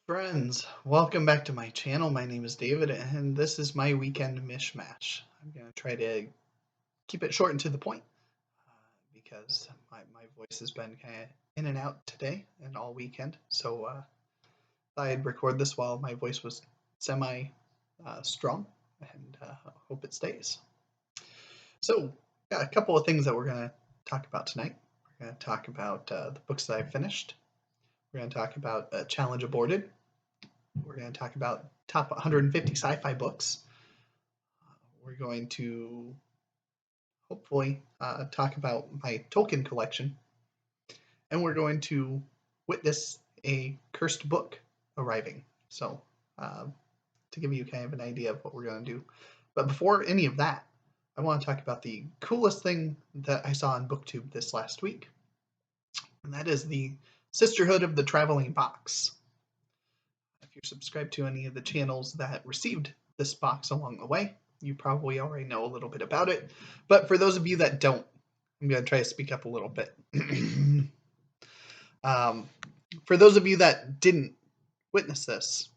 Friends, welcome back to my channel. My name is David, and this is my weekend Mish-Mash. I'm going to try to keep it short and to the point because my voice has been kind of in and out today and all weekend. So I'd record this while my voice was semi strong, and hope it stays. So, got a couple of things that we're going to talk about tonight. We're going to talk about the books that I finished. We're going to talk about Challenge Aborted. We're going to talk about top 150 sci-fi books. We're going to hopefully talk about my Tolkien collection. And we're going to witness a cursed book arriving. So to give you kind of an idea of what we're going to do. But before any of that, I want to talk about the coolest thing that I saw on BookTube this last week. And that is the Sisterhood of the Traveling Box. If you're subscribed to any of the channels that received this box along the way, you probably already know a little bit about it. But for those of you that don't, I'm going to try to speak up a little bit. For those of you that didn't witness this,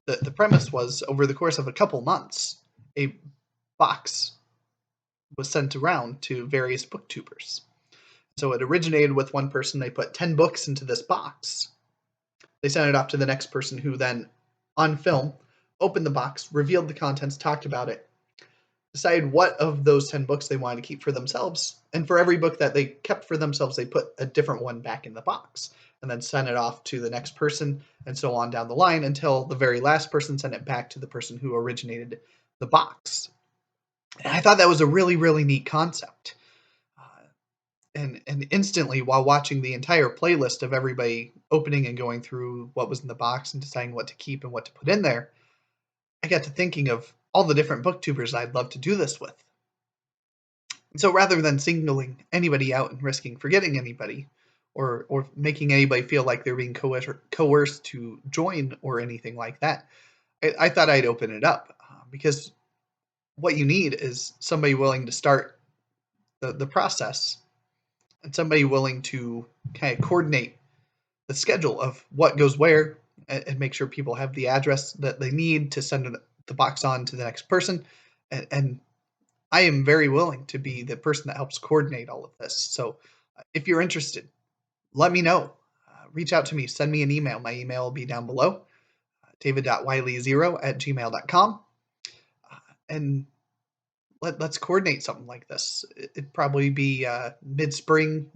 the premise was over the course of a couple months, a box was sent around to various booktubers. So it originated with one person. They put 10 books into this box. They sent it off to the next person who then, on film, opened the box, revealed the contents, talked about it, decided what of those 10 books they wanted to keep for themselves. And for every book that they kept for themselves, they put a different one back in the box and then sent it off to the next person and so on down the line until the very last person sent it back to the person who originated the box. And I thought that was a really, really neat concept. And instantly, while watching the entire playlist of everybody opening and going through what was in the box and deciding what to keep and what to put in there, I got to thinking of all the different booktubers I'd love to do this with. And so rather than singling anybody out and risking forgetting anybody or making anybody feel like they're being coerced to join or anything like that, I thought I'd open it up because what you need is somebody willing to start the process and somebody willing to kind of coordinate the schedule of what goes where and make sure people have the address that they need to send the box on to the next person. And I am very willing to be the person that helps coordinate all of this. So if you're interested, let me know. Reach out to me. Send me an email. My email will be down below, david.wiley0@gmail.com. And let's coordinate something like this. It'd probably be mid-spring,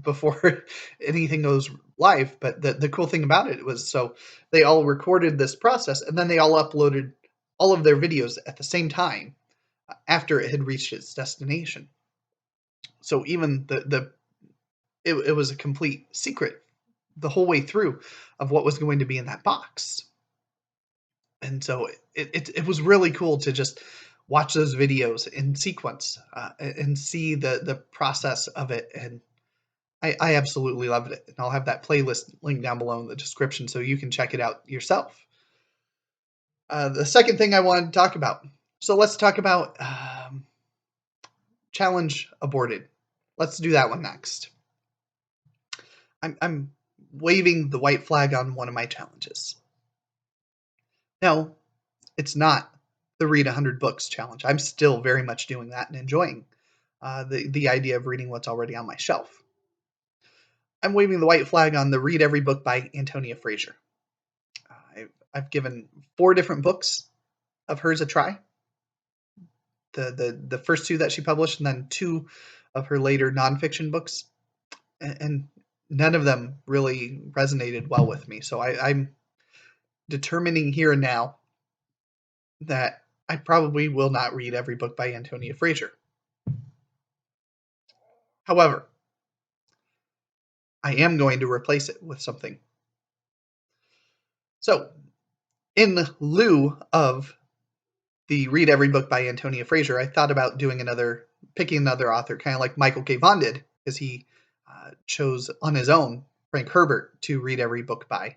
before anything goes live. But the cool thing about it was, so they all recorded this process and then they all uploaded all of their videos at the same time after it had reached its destination. So even it was a complete secret the whole way through of what was going to be in that box. And so it was really cool to just watch those videos in sequence and see the process of it. And I absolutely loved it. And I'll have that playlist link down below in the description so you can check it out yourself. The second thing I wanted to talk about. So let's talk about Challenge Aborted. Let's do that one next. I'm waving the white flag on one of my challenges. No, it's not the Read 100 Books challenge. I'm still very much doing that and enjoying the idea of reading what's already on my shelf. I'm waving the white flag on the Read Every Book by Antonia Fraser. I've given 4 different books of hers a try. The first 2 that she published, and then 2 of her later nonfiction books, and none of them really resonated well with me. So I'm determining here and now that I probably will not read every book by Antonia Fraser. However, I am going to replace it with something. So, in lieu of the Read Every Book by Antonia Fraser, I thought about picking another author, kind of like Michael K. Vaughan did, because he chose on his own Frank Herbert to read every book by.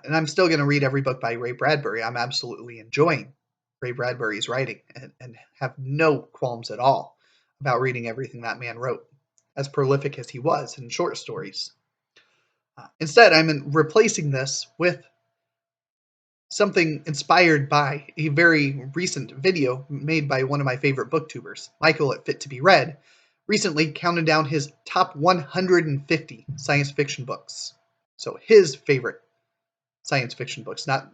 And I'm still going to read every book by Ray Bradbury. I'm absolutely enjoying Ray Bradbury's writing and have no qualms at all about reading everything that man wrote, as prolific as he was in short stories. Instead, I'm replacing this with something inspired by a very recent video made by one of my favorite booktubers, Michael at Fit to Be Read, recently counted down his top 150 science fiction books. So his favorite science fiction books, not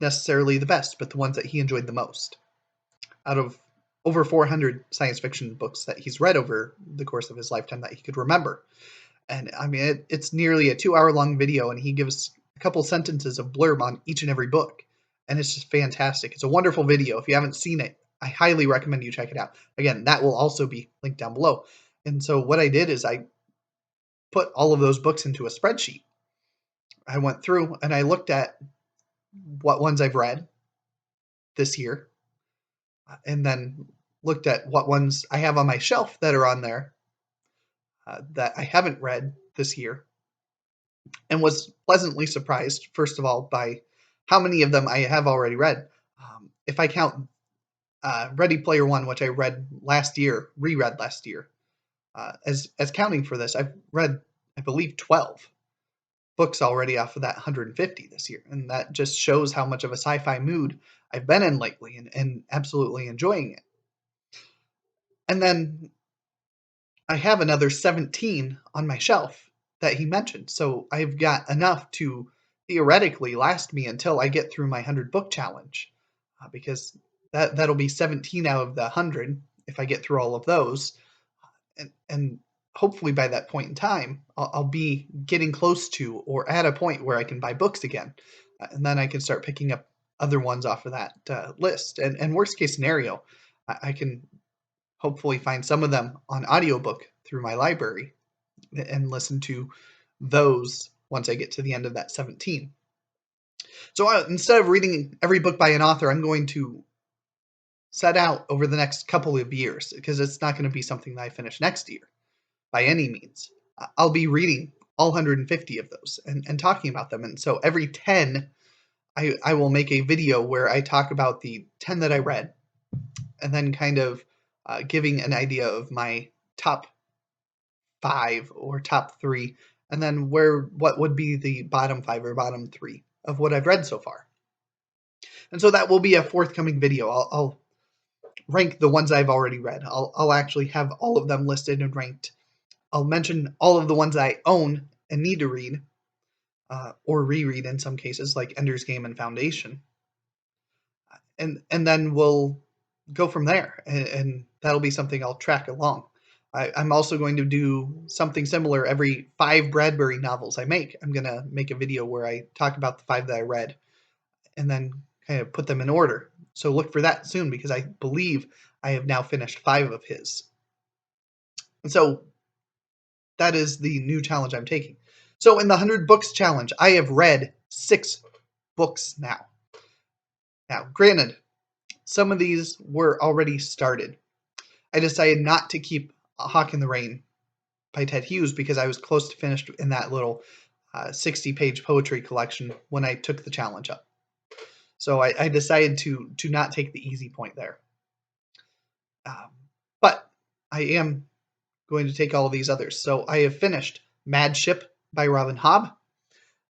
necessarily the best, but the ones that he enjoyed the most. Out of over 400 science fiction books that he's read over the course of his lifetime that he could remember. And I mean, it's nearly a 2-hour long video, and he gives a couple sentences of blurb on each and every book. And it's just fantastic. It's a wonderful video. If you haven't seen it, I highly recommend you check it out. Again, that will also be linked down below. And so what I did is I put all of those books into a spreadsheet. I went through and I looked at what ones I've read this year, and then looked at what ones I have on my shelf that are on there that I haven't read this year, and was pleasantly surprised, first of all, by how many of them I have already read. If I count Ready Player One, which I read last year, reread last year, as counting for this, I've read, I believe, 12 books already off of that 150 this year, and that just shows how much of a sci-fi mood I've been in lately, and absolutely enjoying it. And then I have another 17 on my shelf that he mentioned, so I've got enough to theoretically last me until I get through my 100 book challenge, because that'll be 17 out of the 100 if I get through all of those, and hopefully by that point in time, I'll be getting close to or at a point where I can buy books again, and then I can start picking up other ones off of that list. And worst case scenario, I can hopefully find some of them on audiobook through my library and listen to those once I get to the end of that 17. So instead of reading every book by an author, I'm going to set out over the next couple of years, because it's not going to be something that I finish next year by any means. I'll be reading all 150 of those and talking about them. And so every 10, I will make a video where I talk about the 10 that I read, and then kind of giving an idea of my top 5 or top 3, and then what would be the bottom 5 or bottom 3 of what I've read so far. And so that will be a forthcoming video. I'll rank the ones I've already read. I'll actually have all of them listed and ranked. I'll mention all of the ones I own and need to read, or reread in some cases, like Ender's Game and Foundation. And then we'll go from there, and that'll be something I'll track along. I'm also going to do something similar every 5 Bradbury novels I make. I'm going to make a video where I talk about the 5 that I read, and then kind of put them in order. So look for that soon, because I believe I have now finished 5 of his. And so that is the new challenge I'm taking. So in the 100 books challenge, I have read 6 books now. Now, granted, some of these were already started. I decided not to keep A Hawk in the Rain by Ted Hughes, because I was close to finished in that little 60-page poetry collection when I took the challenge up. So I decided to not take the easy point there. But I am going to take all of these others. So I have finished Mad Ship by Robin Hobb,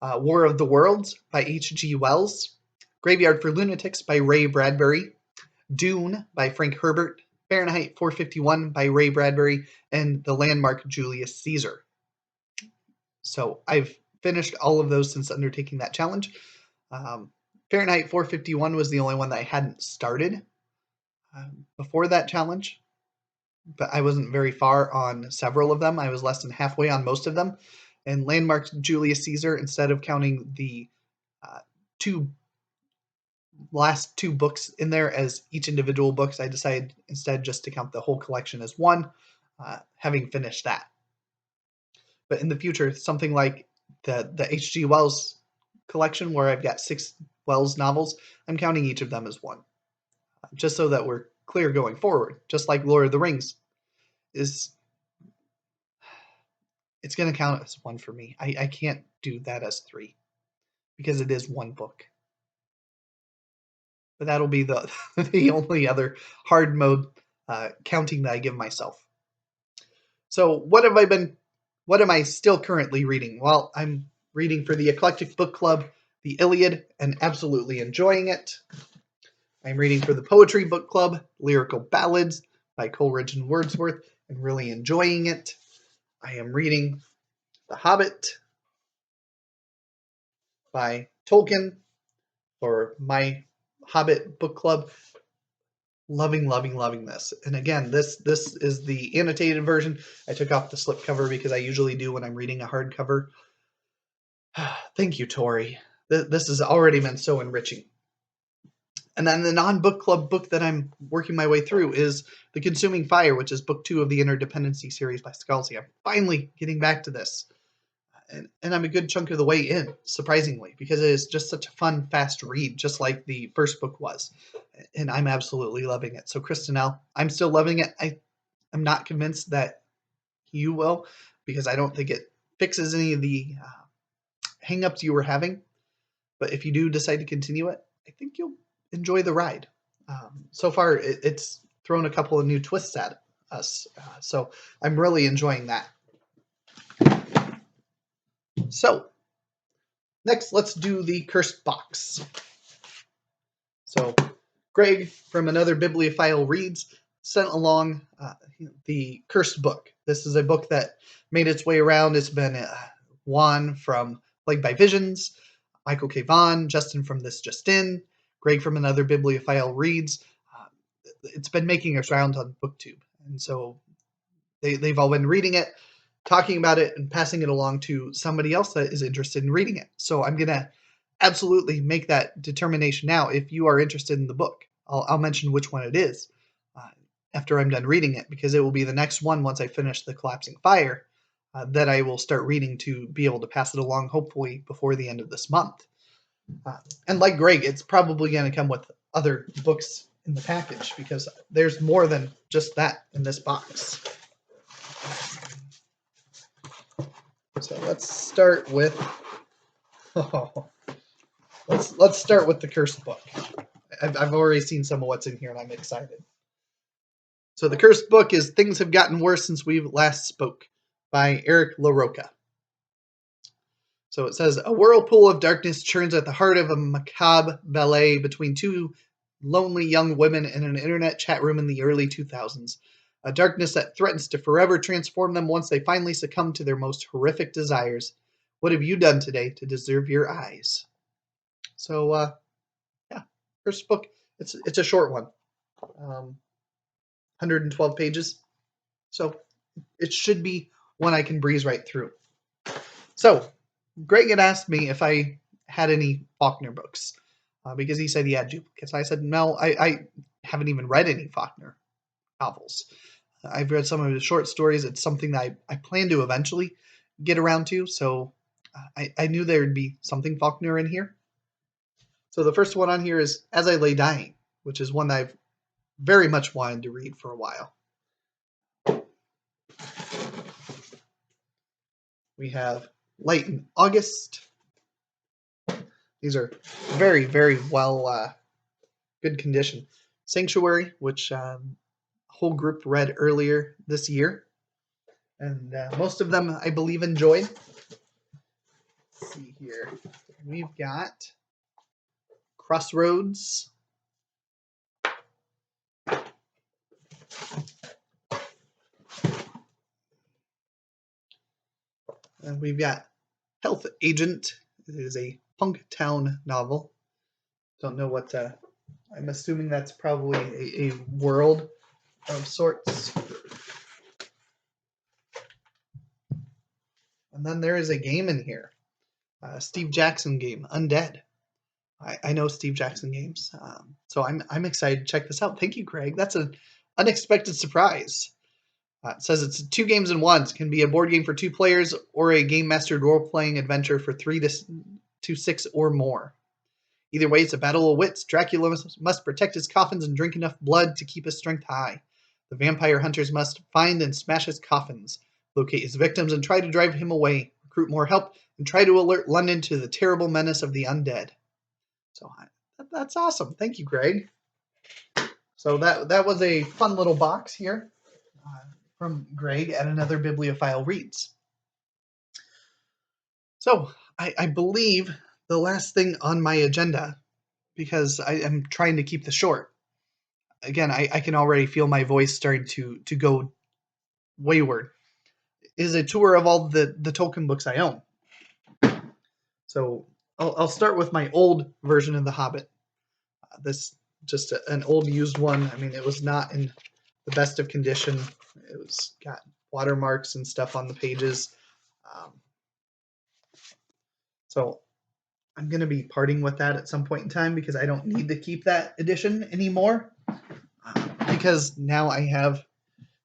War of the Worlds by H.G. Wells, Graveyard for Lunatics by Ray Bradbury, Dune by Frank Herbert, Fahrenheit 451 by Ray Bradbury, and The Landmark Julius Caesar. So I've finished all of those since undertaking that challenge. Fahrenheit 451 was the only one that I hadn't started before that challenge, but I wasn't very far on several of them. I was less than halfway on most of them. And Landmark Julius Caesar, instead of counting the last 2 books in there as each individual books, I decided instead just to count the whole collection as one, having finished that. But in the future, something like the H.G. Wells collection, where I've got 6 Wells novels, I'm counting each of them as one, just so that we're clear going forward. Just like Lord of the Rings it's going to count as one for me. I can't do that as 3, because it is one book. But that'll be the only other hard mode counting that I give myself. So what am I still currently reading? Well, I'm reading for the Eclectic Book Club, The Iliad, and absolutely enjoying it. I'm reading for the Poetry Book Club, Lyrical Ballads by Coleridge and Wordsworth, and really enjoying it. I am reading The Hobbit by Tolkien for my Hobbit book club. Loving this. And again, this is the annotated version. I took off the slipcover because I usually do when I'm reading a hardcover. Thank you, Tori. This has already been so enriching. And then the non-book club book that I'm working my way through is The Consuming Fire, which is book 2 of the Interdependency series by Scalzi. I'm finally getting back to this. And I'm a good chunk of the way in, surprisingly, because it is just such a fun, fast read, just like the first book was. And I'm absolutely loving it. So, Kristen L., I'm still loving it. I'm not convinced that you will, because I don't think it fixes any of the hang-ups you were having. But if you do decide to continue it, I think you'll enjoy the ride. So far, it's thrown a couple of new twists at us. So I'm really enjoying that. So, next, let's do the Cursed Box. So, Greg from Another Bibliophile Reads sent along the Cursed Book. This is a book that made its way around. It's been Juan from Plagued by Visions, Michael K. Vaughan, Justin from This Just In, Greg from Another Bibliophile Reads. It's been making its round on BookTube. And so they've all been reading it, talking about it, and passing it along to somebody else that is interested in reading it. So I'm going to absolutely make that determination now. If you are interested in the book, I'll mention which one it is after I'm done reading it, because it will be the next one once I finish The Collapsing Fire that I will start reading to be able to pass it along, hopefully before the end of this month. And like Greg, it's probably going to come with other books in the package, because there's more than just that in this box. So let's start with let's start with the Cursed Book. I've already seen some of what's in here, and I'm excited. So the Cursed Book is Things Have Gotten Worse Since We Last Spoke by Eric LaRocca. So it says, a whirlpool of darkness churns at the heart of a macabre ballet between two lonely young women in an internet chat room in the early 2000s. A darkness that threatens to forever transform them once they finally succumb to their most horrific desires. What have you done today to deserve your eyes? So, yeah, Cursed Book. It's a short one. 112 pages. So it should be one I can breeze right through. So Greg had asked me if I had any Faulkner books because he said he had duplicates. I said, no, I haven't even read any Faulkner novels. I've read some of his short stories. It's something that I plan to eventually get around to. So I knew there would be something Faulkner in here. So the first one on here is As I Lay Dying, which is one that I've very much wanted to read for a while. We have Light in August. These are very, very well, good condition. Sanctuary, which a whole group read earlier this year. And most of them, I believe, enjoyed. Let's see here. We've got Crossroads. And we've got Health Agent. It is a Punktown novel. Don't know what, I'm assuming that's probably a world of sorts. And then there is a game in here. Steve Jackson game, Undead. I know Steve Jackson games. So I'm excited to check this out. Thank you, Craig. That's an unexpected surprise. It says it's 2 games in 1. It can be a board game for 2 players or a game-mastered role-playing adventure for 3 to 6 or more. Either way, it's a battle of wits. Dracula must protect his coffins and drink enough blood to keep his strength high. The vampire hunters must find and smash his coffins, locate his victims and try to drive him away, recruit more help, and try to alert London to the terrible menace of the undead. So that's awesome. Thank you, Greg. So that was a fun little box here from Greg at Another Bibliophile Reads. So I believe the last thing on my agenda, because I am trying to keep this short. Again, I can already feel my voice starting to go wayward. Is a tour of all the Tolkien books I own. So I'll start with my old version of The Hobbit. This just an old used one. I mean, it was not in the best of condition. It was got watermarks and stuff on the pages. Um, so I'm going to be parting with that at some point in time because I don't need to keep that edition anymore. Because now I have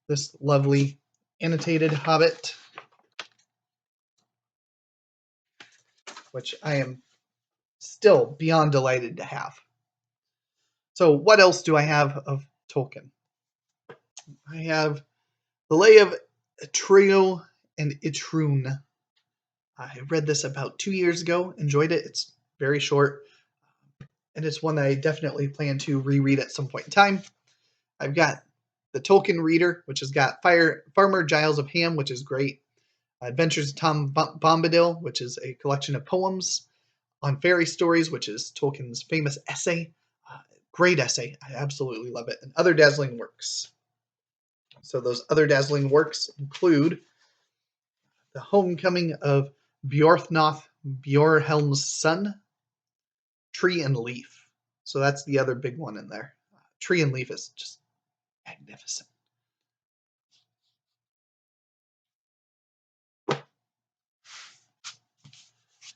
this lovely annotated Hobbit, which I am still beyond delighted to have. So what else do I have of Tolkien? I have The Lay of Trio and Itrun. I read this about 2 years ago, enjoyed it. It's very short, and it's one that I definitely plan to reread at some point in time. I've got the Tolkien Reader, which has got Farmer Giles of Ham, which is great. Adventures of Tom Bombadil, which is a collection of poems on fairy stories, which is Tolkien's famous essay. Great essay. I absolutely love it. And other dazzling works. So those other dazzling works include The Homecoming of Bjorthnoth, Bjorhelm's Son, Tree and Leaf. So that's the other big one in there. Tree and Leaf is just magnificent.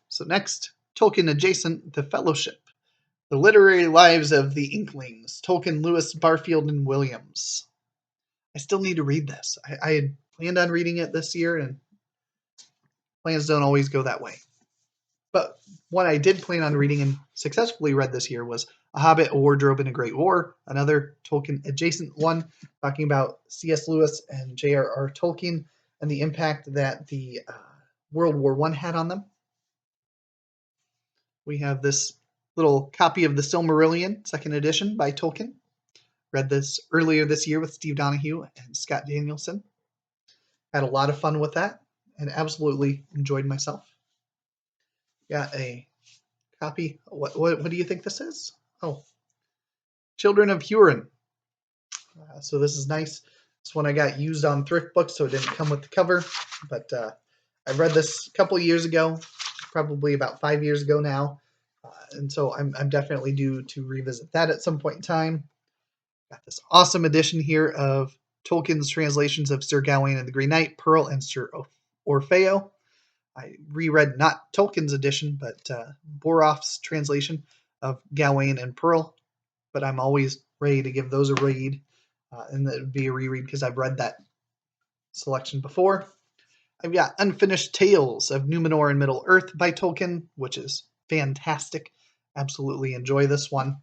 So next, Tolkien adjacent, The Fellowship. The Literary Lives of the Inklings, Tolkien, Lewis, Barfield, and Williams. I still need to read this. I had planned on reading it this year, and plans don't always go that way. But what I did plan on reading and successfully read this year was A Hobbit, A Wardrobe, and a Great War, another Tolkien adjacent one, talking about C.S. Lewis and J.R.R. Tolkien and the impact that the World War I had on them. We have this little copy of the Silmarillion, second edition by Tolkien. Read this earlier this year with Steve Donahue and Scott Danielson. Had a lot of fun with that and absolutely enjoyed myself. Got a copy. What do you think this is? Oh, Children of Hurin. So this is nice. This one I got used on Thrift Books, so it didn't come with the cover. But I read this a couple years ago, probably about 5 years ago now. And so I'm definitely due to revisit that at some point in time. Got this awesome edition here of Tolkien's translations of Sir Gawain and the Green Knight, Pearl, and Sir Orfeo. I reread not Tolkien's edition, but Boroff's translation of Gawain and Pearl. But I'm always ready to give those a read, and that would be a reread because I've read that selection before. I've got Unfinished Tales of Numenor and Middle-earth by Tolkien, which is fantastic. Absolutely enjoy this one.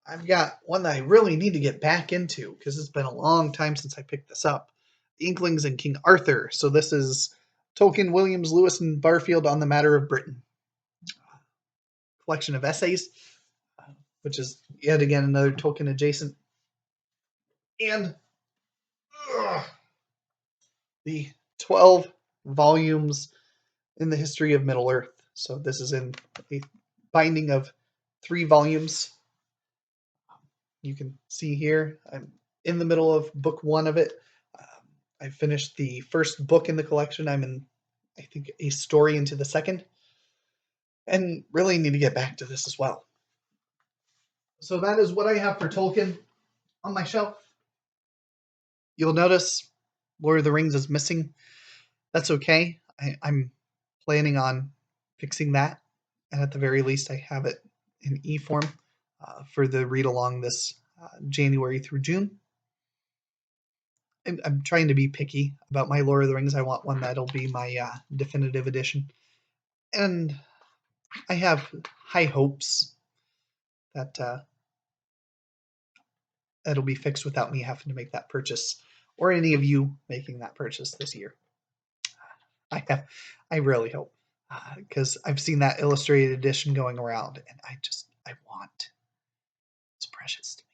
I've got one that I really need to get back into because it's been a long time since I picked this up. The Inklings and King Arthur. So this is Tolkien, Williams, Lewis, and Barfield on the Matter of Britain. Collection of essays, which is yet again another Tolkien adjacent. And the 12 volumes in the history of Middle-earth. So this is in a binding of 3 volumes. You can see here, I'm in the middle of book 1 of it. I finished the first book in the collection. I'm in, I think, a story into the second. And really need to get back to this as well. So that is what I have for Tolkien on my shelf. You'll notice Lord of the Rings is missing. That's okay. I'm planning on fixing that. And at the very least, I have it in e-form for the read-along this January through June. I'm trying to be picky about my Lord of the Rings. I want one that'll be my definitive edition. And I have high hopes that it'll be fixed without me having to make that purchase or any of you making that purchase this year. I really hope, because I've seen that illustrated edition going around, and I want. It's precious to me.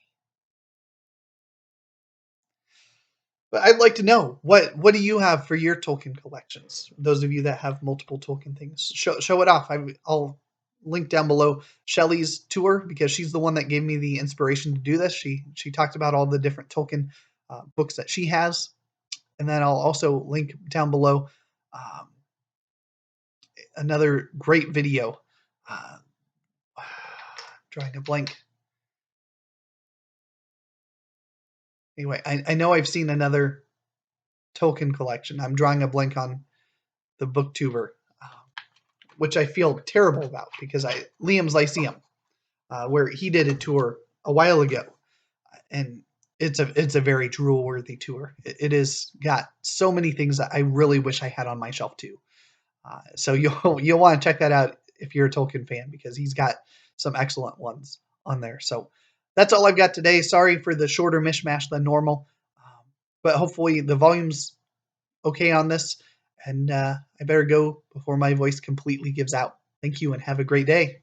But I'd like to know what do you have for your Tolkien collections? Those of you that have multiple Tolkien things, show it off. I'll link down below Shelley's tour because she's the one that gave me the inspiration to do this. She talked about all the different Tolkien books that she has, and then I'll also link down below um, another great video. Uh, drawing a blank. Anyway, I know I've seen another Tolkien collection. I'm drawing a blank on the booktuber, which I feel terrible about because Liam's Lyceum, where he did a tour a while ago, and it's a very drool worthy tour. It has got so many things that I really wish I had on my shelf too. So you'll want to check that out if you're a Tolkien fan because he's got some excellent ones on there. So that's all I've got today. Sorry for the shorter Mish-Mash than normal, but hopefully the volume's okay on this. And I better go before my voice completely gives out. Thank you and have a great day.